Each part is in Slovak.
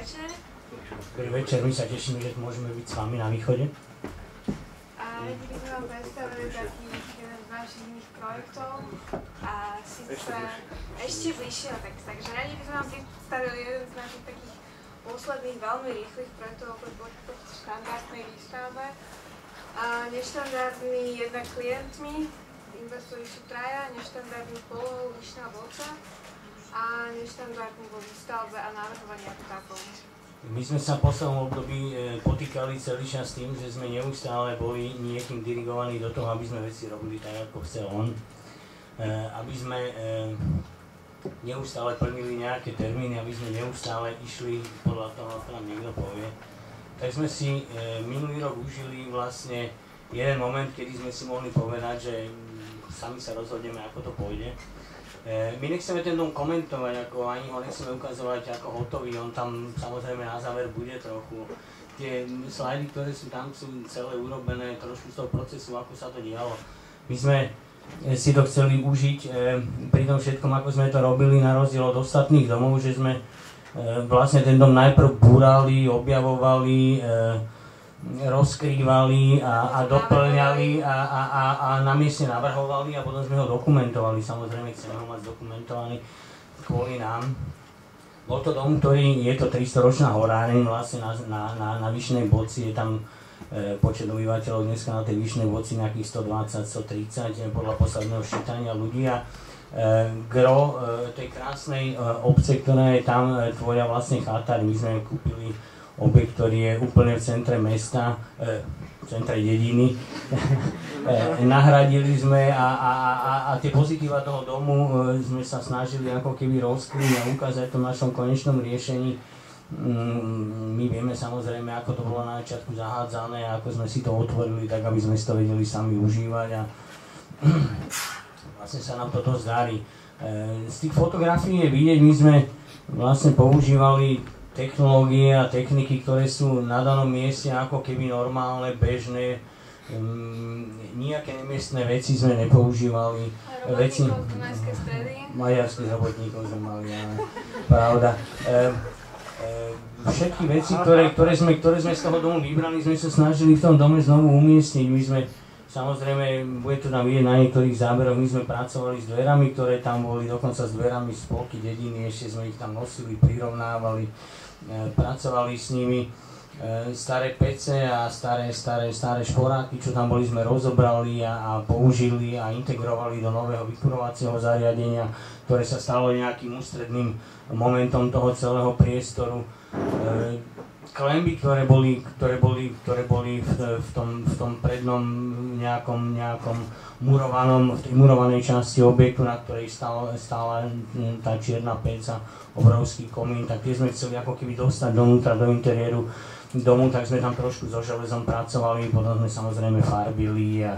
večer. Dobrý večer, my sa tešíme, že môžeme byť s vami na východe. A radi by sme vám predstavili takých jeden z našich iných projektov. A síce ešte bližšie, takže radi by sme vám predstavili jeden z našich takých posledných veľmi rýchlych projektov po štandardnej výstavbe. A neštandardný jednak klientmi, investori sú traja, neštandardný polohou Vyšná Boca a neštandardný vo výstavbe a navrhovaní ako takom. My sme sa v poslednom období potýkali celý čas s tým, že sme neustále boli niekým dirigovaní do toho, aby sme veci robili tak, ako chce on. Aby sme neustále plnili nejaké termíny, aby sme neustále išli podľa toho, ako nám niekto povie. Tak sme si minulý rok užili vlastne jeden moment, kedy sme si mohli povedať, že sami sa rozhodneme, ako to pôjde. My nechceme ten dom komentovať, ako ani ho nechceme ukazovať ako hotový, on tam samozrejme na záver bude trochu. Tie slajdy, ktoré sú tam, sú celé urobené trošku z toho procesu, ako sa to dialo. My sme si to chceli užiť pri tom všetkom, ako sme to robili, na rozdiel od ostatných domov, že sme vlastne ten dom najprv búrali, objavovali, rozkrývali a doplňali a na mieste navrhovali a potom sme ho dokumentovali. Samozrejme chceme ho mať dokumentovaný kvôli nám. Bol to dom, ktorý je to 300-ročná horáreň vlastne na Vyšnej Boci, je tam počet obyvateľov dneska na tej Vyšnej Boci nejakých 120-130 podľa posledného ščítania ľudí a gro tej krásnej obce, ktorá je tam, tvoria vlastne chátar. My sme kúpili objekt, ktorý je úplne v centre mesta, v centre dediny. Nahradili sme a tie pozitíva toho domu sme sa snažili ako keby rozkryť a ukázať v tom našom konečnom riešení. My vieme samozrejme, ako to bolo na začiatku zahádzané a ako sme si to otvorili, tak aby sme si to vedeli sami užívať a vlastne sa nám to dosť darí. Z tých fotografií je vidieť, my sme vlastne používali technológie a techniky, ktoré sú na danom mieste ako keby normálne, bežné. Nejaké nemiestné veci sme nepoužívali. Robotníkov z Dunajskej stredy. Maďarských robotníkov sme mali, ale pravda. Všetky veci, ktoré sme z toho domu vybrali, sme sa snažili v tom dome znovu umiestniť. My sme samozrejme, bude to tam vidieť na niektorých záberoch, my sme pracovali s dverami, ktoré tam boli, dokonca s dverami z polky dediny, ešte sme ich tam nosili, prirovnávali, pracovali s nimi. Staré pece a staré šporáky, čo tam boli, sme rozobrali a použili a integrovali do nového vykurovacieho zariadenia, ktoré sa stalo nejakým ústredným momentom toho celého priestoru. Klenby, ktoré boli v tom prednom nejakom murovanom, v tej murovanej časti objektu, na ktorej stála tá čierna peca, obrovský komín, tak tie sme chceli ako keby dostať dovnútra, do interiéru domu, tak sme tam trošku so železom pracovali, potom sme samozrejme farbili a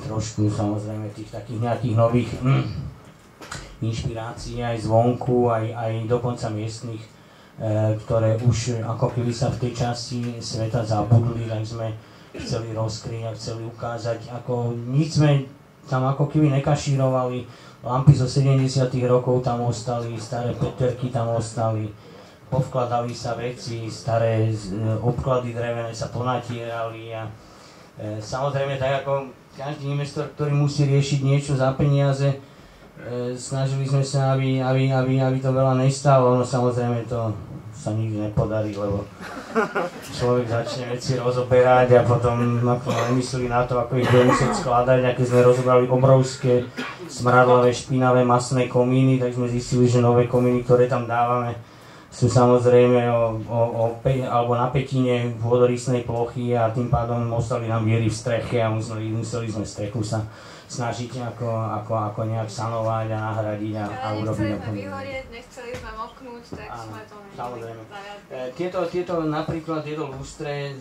trošku samozrejme tých takých nejakých nových inšpirácií aj zvonku, aj dokonca miestnych, ktoré už ako keby sa v tej časti sveta zabudli, tak sme chceli rozkryť a chceli ukázať, ako nič sme tam ako keby nekašírovali, lampy zo 70 rokov tam ostali, staré peterky tam ostali, povkladali sa veci, staré obklady drevené sa ponatierali a samozrejme tak ako každý investor, ktorý musí riešiť niečo za peniaze, snažili sme sa, aby to veľa nestálo, no samozrejme to sa nikdy nepodarí, lebo človek začne veci rozoberať a potom nemyslí na to, ako ich bude musieť skladať. A keď sme rozobrali obrovské smradlavé, špinavé, masné komíny, tak sme zistili, že nové komíny, ktoré tam dávame, sú samozrejme alebo na pätine vodorysnej plochy a tým pádom ostali nám diery v streche a museli sme strechu sa snažiť ako nejak sanovať a nahradiť a urobiť. Nechceli sme vyhorieť, nechceli sme moknúť, tak sme to samozrejme. Tieto napríklad tieto lustre,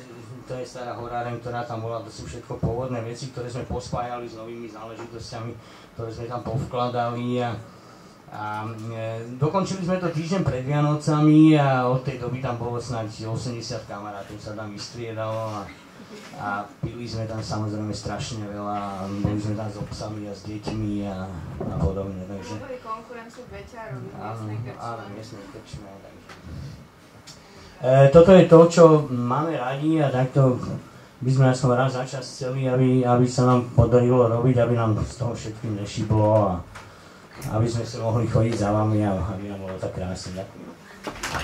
to je stará horáreň, ktorá tam bola, to sú všetko pôvodné veci, ktoré sme pospájali s novými záležitosťami, ktoré sme tam povkladali a dokončili sme to týždeň pred Vianocami a od tej doby tam bolo snáď 80 kamarátov, sa tam vystriedalo a pili sme tam samozrejme strašne veľa, boli sme tam s obsami a s deťmi a podobne, takže... Boli konkurenciu beťarov, miestnej krčme. Áno, miestnej krčme, takže... Toto je to, čo máme radi a takto by sme aspoň raz za čas chceli, aby sa nám podarilo robiť, aby nám z toho všetkým nešiblo a aby sme sa mohli chodiť za vami a aby nám bolo tak krásne. Ďakujem.